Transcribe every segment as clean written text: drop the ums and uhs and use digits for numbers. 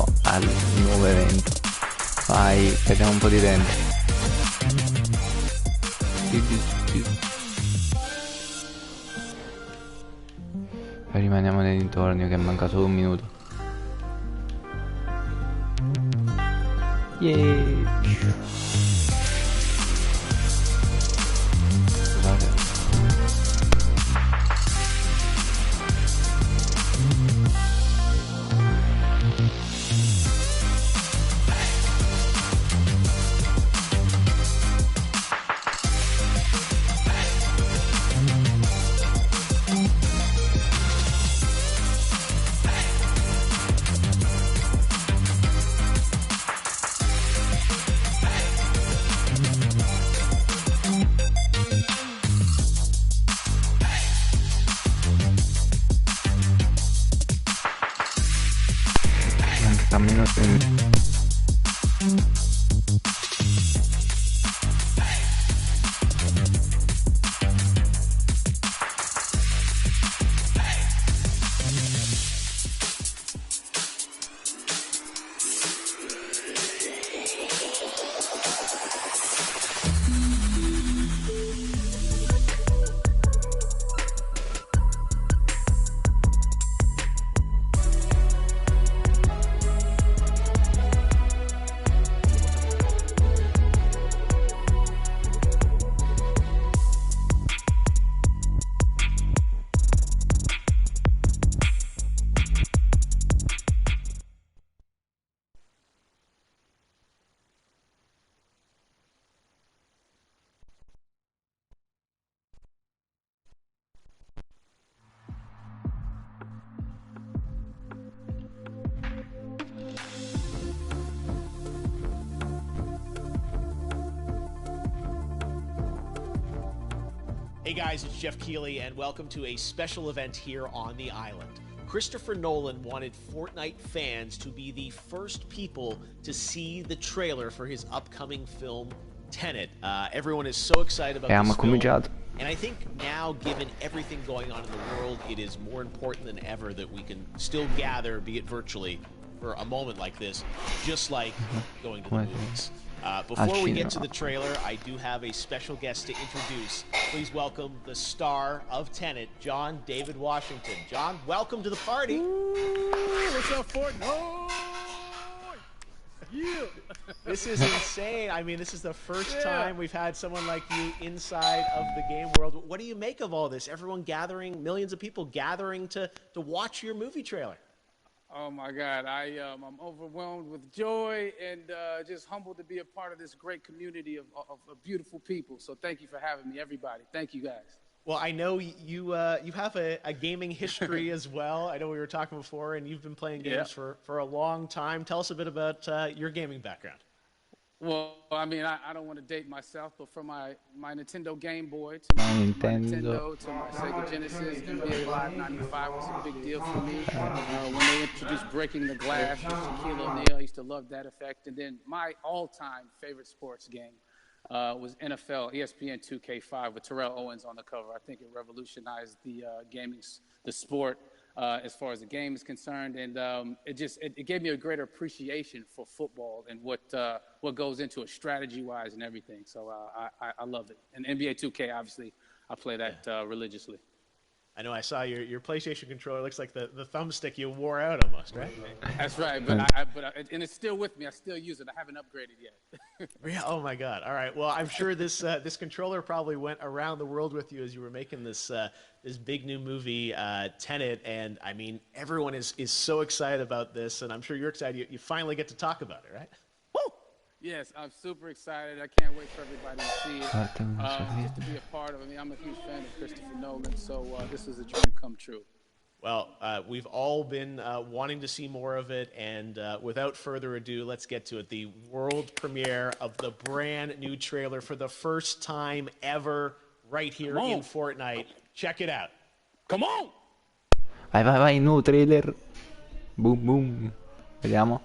al nuovo evento. Vai, perdiamo un po' di tempo. Poi rimaniamo nei dintorni che manca solo un minuto. Yeah. Scusate. Cammino Hey guys, it's Jeff Keighley, and welcome to a special event here on the island. Christopher Nolan wanted Fortnite fans to be the first people to see the trailer for his upcoming film, Tenet. Everyone is so excited about this film, and I think now, given everything going on in the world, it is more important than ever that we can still gather, be it virtually, for a moment like this, just like going to the movies. Before we get to the trailer, I do have a special guest to introduce. Please welcome the star of Tenet, John David Washington. John, welcome to the party. Ooh, what's up, Fortnite? Yeah. This is insane. I mean, this is the first time we've had someone like you inside of the game world. What do you make of all this? Everyone gathering, millions of people gathering to watch your movie trailer. Oh my God, I'm overwhelmed with joy and just humbled to be a part of this great community of beautiful people. So thank you for having me, everybody. Thank you, guys. Well, I know you have a gaming history as well. I know we were talking before, and you've been playing games for a long time. Tell us a bit about your gaming background. Well, I mean, I don't want to date myself, but from my Nintendo Game Boy to my Nintendo to my Sega Genesis, NBA Live 95 was a big deal for me. When they introduced Breaking the Glass with Shaquille O'Neal, I used to love that effect. And then my all-time favorite sports game was NFL ESPN 2K5 with Terrell Owens on the cover. I think it revolutionized the the sport. As far as the game is concerned, and it gave me a greater appreciation for football and what goes into it strategy-wise and everything. So I love it. And NBA 2K, obviously, I play that religiously. I know I saw your PlayStation controller. Looks like the thumbstick you wore out almost, right? That's right, and it's still with me. I still use it. I haven't upgraded yet. Yeah. Oh my God. All right. Well, I'm sure this controller probably went around the world with you as you were making this big new movie, Tenet. And I mean, everyone is so excited about this, and I'm sure you're excited. You finally get to talk about it, right? Woo! Yes, I'm super excited. I can't wait for everybody to see it. Just to be a part of it. I mean, I'm a huge fan of Christopher Nolan, so this is a dream come true. Well, we've all been wanting to see more of it, and without further ado, let's get to it. The world premiere of the brand new trailer for the first time ever right here in Fortnite. Check it out. Come on! Vai, nuovo trailer. Boom, boom. Vediamo.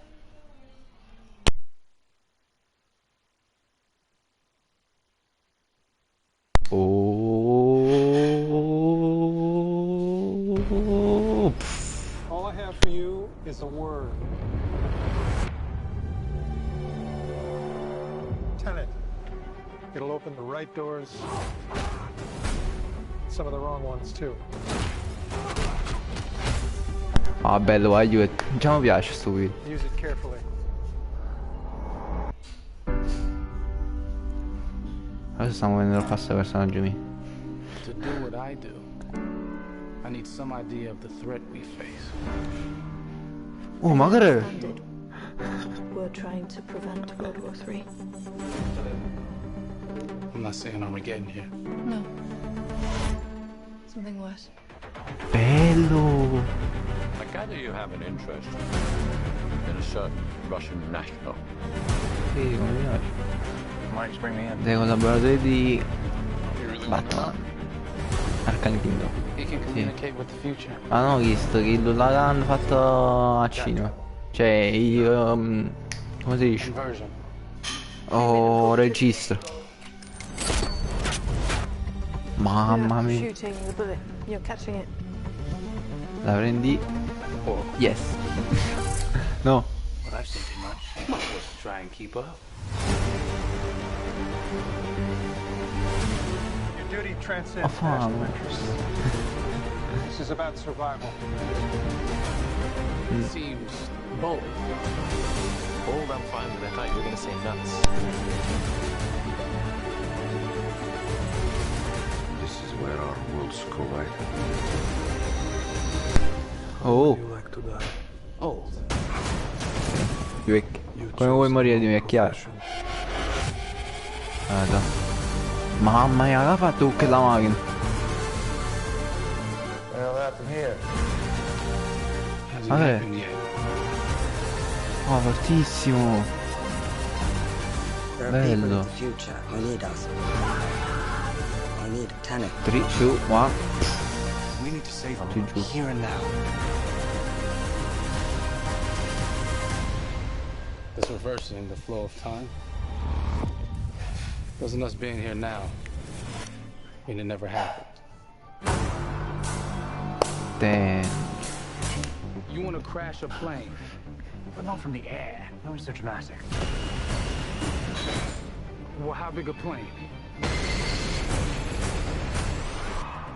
All I have for you is a word. Tenet. It'll open the right doors, some of the wrong ones too. Ah, bello, aiuto. Già mi piace sto video. Use it carefully. Adesso stiamo vedendo il passo del personaggio mio. To do what I do, I need some idea of the threat we face. Oh, magari. We're trying to prevent World War III. I'm not saying Armageddon here. No. Something worse. Bello. I gather you have an interest in a certain Russian national. Sì, come mi piace. Why don't you bring me in? Dei collaboratori di You really want to Batman. Arcane Kingdom. He can communicate with the future. Ah, non ho visto che l'hanno fatto a cinema. Cioè, io... come si dice? Conversion. Oh, registro. Mamma mia. Shooting the bullet. You're catching it. La prendi? Oh. Yes. No. But I've seen too much. Might as well try and keep up. Your duty transcends Ho fame. national interests. This is about survival. It seems bold. Bold, I'm fine with. I thought you were going to say nuts. This is where our worlds collide. Oh. You like to die. Oh. Come vuoi morire di vecchiare? Guarda. Mamma mia, l'ha fatto con quella macchina. Hasn't Vabbè. happened yet. Oh, fortissimo. There are people in Bello. the future who need us. I need Tenet. 3, 2, 1. We need to save Giù, them giù. here and now. It's reversing the flow of time. Doesn't us being here now mean it never happened? Damn. You want to crash a plane? But not from the air. No one's so dramatic. Well, how big a plane?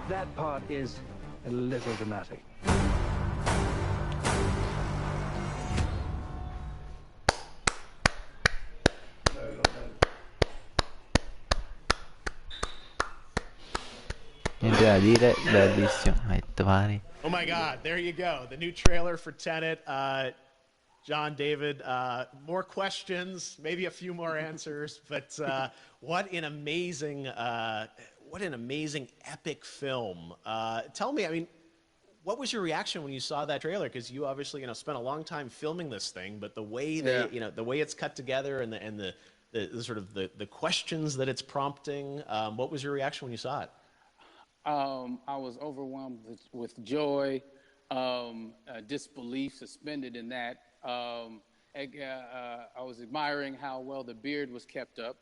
That part is a little dramatic. Niente da dire, bellissimo. Pari. Oh my God, there you go. The new trailer for Tenet. John, David, more questions, maybe a few more answers, but what an amazing epic film. Tell me, I mean, what was your reaction when you saw that trailer? Because you obviously, spent a long time filming this thing, but the way the way it's cut together and the sort of the questions that it's prompting, what was your reaction when you saw it? I was overwhelmed with joy, disbelief, suspended in that. I was admiring how well the beard was kept up.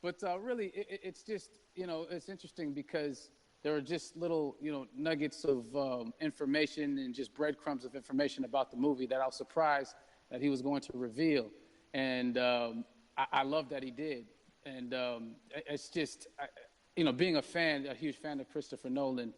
But really, it's just, it's interesting because there are just little, nuggets of information and just breadcrumbs of information about the movie that I was surprised that he was going to reveal. And I love that he did. And it's just... being a huge fan of Christopher Nolan,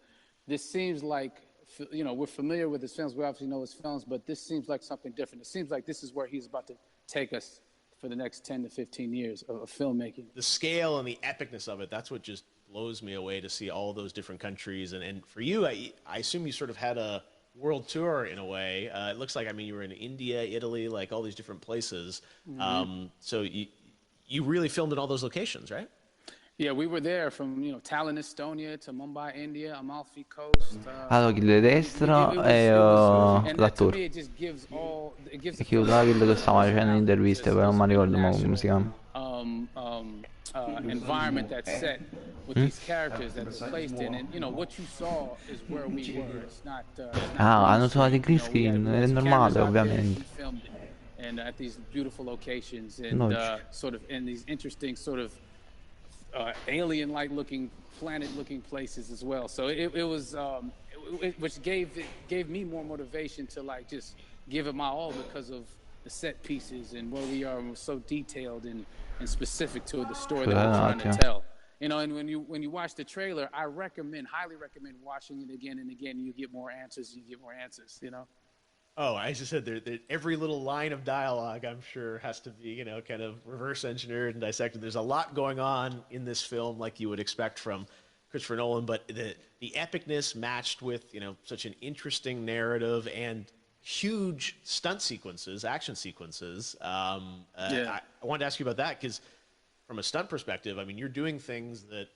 this seems like, we're familiar with his films, we obviously know his films, but this seems like something different. It seems like this is where he's about to take us for the next 10 to 15 years of filmmaking. The scale and the epicness of it, that's what just blows me away to see all those different countries. And for you, I assume you sort of had a world tour in a way. It looks like, you were in India, Italy, like all these different places. Mm-hmm. So you really filmed in all those locations, right? Yeah, we were there from, Tallinn, Estonia to Mumbai, India, Amalfi Coast. Allora, chi è destro è l'attore. E chi là quello che stava facendo interviste, però non mi ricordo come si chiama. Environment that's set with these characters that they're placed in, and what you saw is where we were. It's not. Hanno usato il green screen, è normale, ovviamente. And at these beautiful locations, and sort of in these interesting sort of alien-like looking, planet-looking places as well. So it was, which gave me more motivation to just give it my all because of set pieces and where we are, and we're so detailed and specific to the story that we're trying to tell. You know, and when you watch the trailer, I highly recommend watching it again and again. You get more answers. You know. Oh, as I said, every little line of dialogue, I'm sure, has to be, you know, kind of reverse engineered and dissected. There's a lot going on in this film, like you would expect from Christopher Nolan, but the epicness matched with, you know, such an interesting narrative and huge stunt sequences, action sequences. I wanted to ask you about that because, from a stunt perspective, I mean, you're doing things that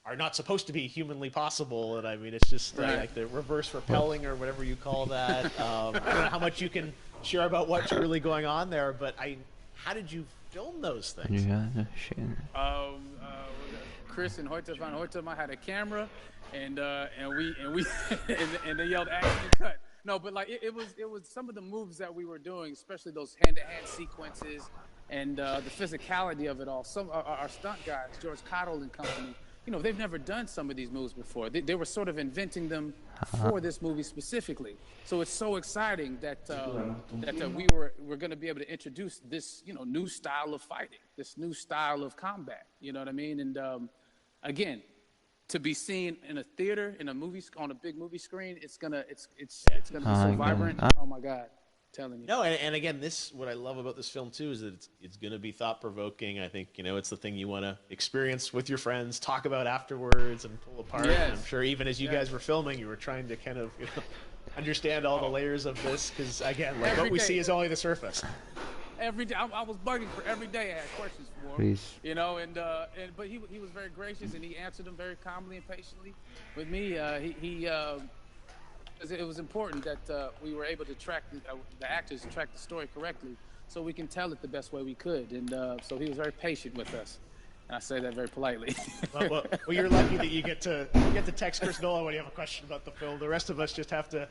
are not supposed to be humanly possible, and I mean, it's just like the reverse rappelling or whatever you call that. I don't know how much you can share about what's really going on there, but how did you film those things? Chris and Hoyte van Hoytema had a camera, and we and they yelled action cut. No, but like it was some of the moves that we were doing, especially those hand-to-hand sequences and the physicality of it all. Some our stunt guys, George Cottle and company, you know, they've never done some of these moves before. They were sort of inventing them for this movie specifically. So it's so exciting that we're going to be able to introduce this, you know, new style of fighting, this new style of combat. You know what I mean? And again, to be seen in a theater, in a movie, on a big movie screen, it's gonna be so vibrant. Oh my God. Telling you. No, and again, what I love about this film too is that it's going to be thought provoking. I think, you know, it's the thing you want to experience with your friends, talk about afterwards, and pull apart. Yes. And I'm sure even as you guys were filming, you were trying to kind of, you know, understand all the layers of this because again, like what we see is only the surface. Every day, I was bugging for every day. I had questions for him, you know, but he was very gracious and he answered them very calmly and patiently. With me, it was important that we were able to track the actors and track the story correctly so we can tell it the best way we could. And so he was very patient with us. And I say that very politely. well, you're lucky that you get to text Chris Nolan when you have a question about the film. The rest of us just have to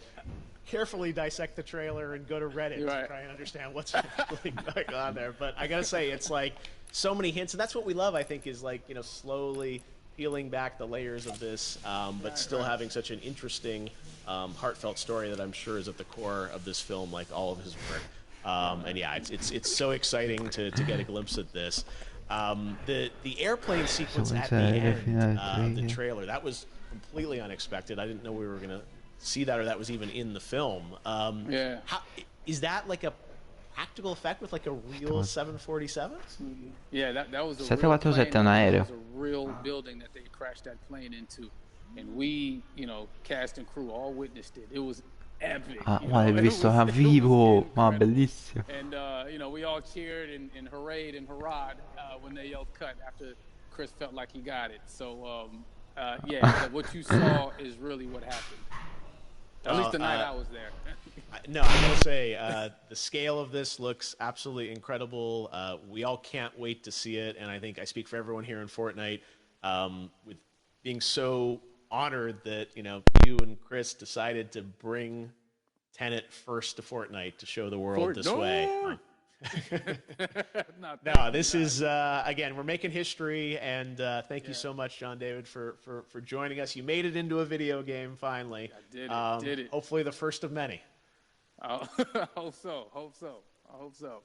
carefully dissect the trailer and go to Reddit to try and understand what's really going on there. But I got to say, it's like so many hints. And that's what we love, I think, is like, you know, slowly peeling back the layers of this, but still having such an interesting, heartfelt story that I'm sure is at the core of this film, like all of his work. And yeah, it's so exciting to get a glimpse at this. The airplane sequence at the end of the trailer, that was completely unexpected. I didn't know we were going to see that or that was even in the film. Is that like a practical effect with like a real 747? Yeah, that was a 747 è un aereo. That was a real building that they crashed that plane into. And we, you know, cast and crew all witnessed it. It was epic. Ah, guarda, hai visto a vivo, ma bellissimo. And, you know, we all cheered and hurrayed and hurrahed when they yelled cut after Chris felt like he got it. So, yeah, what you saw is really what happened. At least the night I was there. No, I'm going to say the scale of this looks absolutely incredible. We all can't wait to see it, and I think I speak for everyone here in Fortnite with being so honored that, you know, you and Chris decided to bring Tenet first to Fortnite to show the world this way. No, this is, again, we're making history, and thank you so much, John David, for joining us. You made it into a video game, finally. I did it. Hopefully the first of many. I hope so.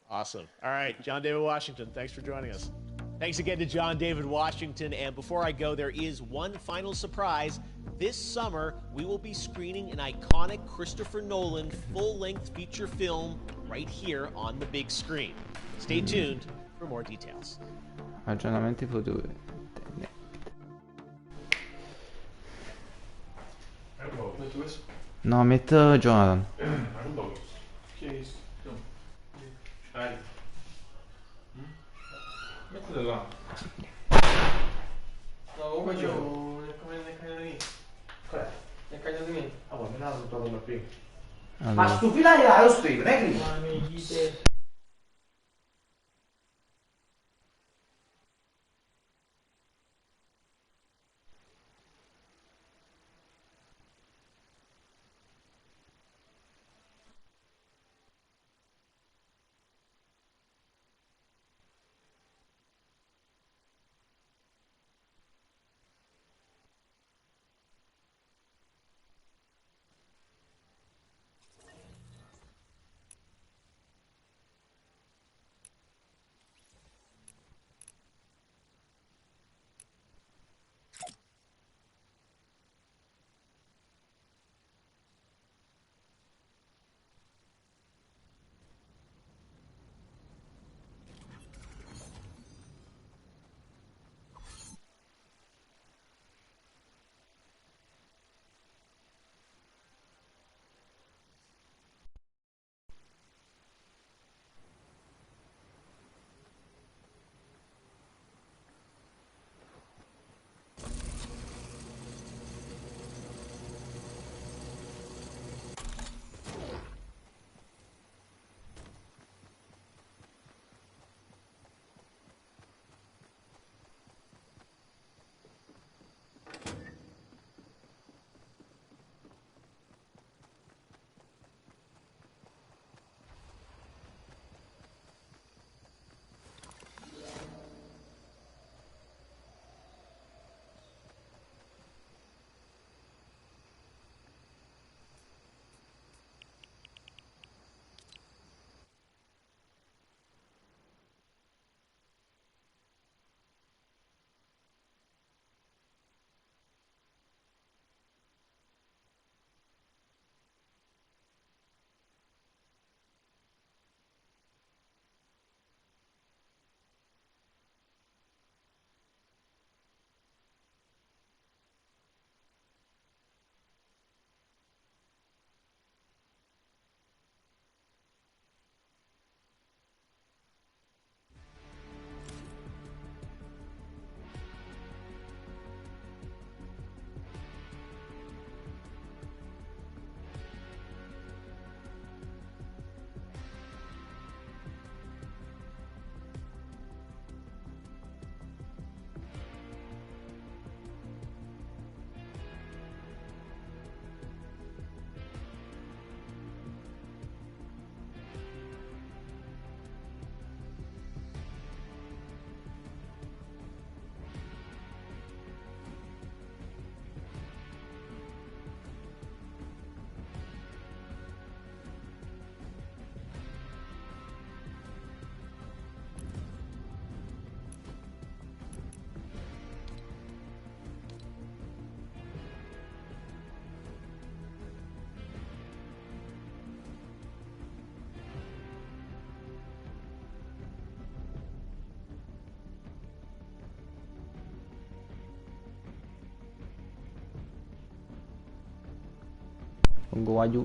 Awesome. All right, John David Washington, thanks for joining us. Thanks again to John David Washington, and before I go, there is one final surprise. This summer, we will be screening an iconic Christopher Nolan full-length feature film right here on the big screen. Stay tuned for more details. Aggiornamenti futuri. No, metto Jonathan. Mettilo là. No, come faccio? Nel cagnolo lì. Qual è? Nel cagnolo lì. Ah, me l'ha buttato da prima. Allora. Ma sto filare è lo stesso, non è che...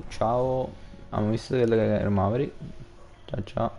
Ciao. Abbiamo visto che era Maverick. Ciao ciao.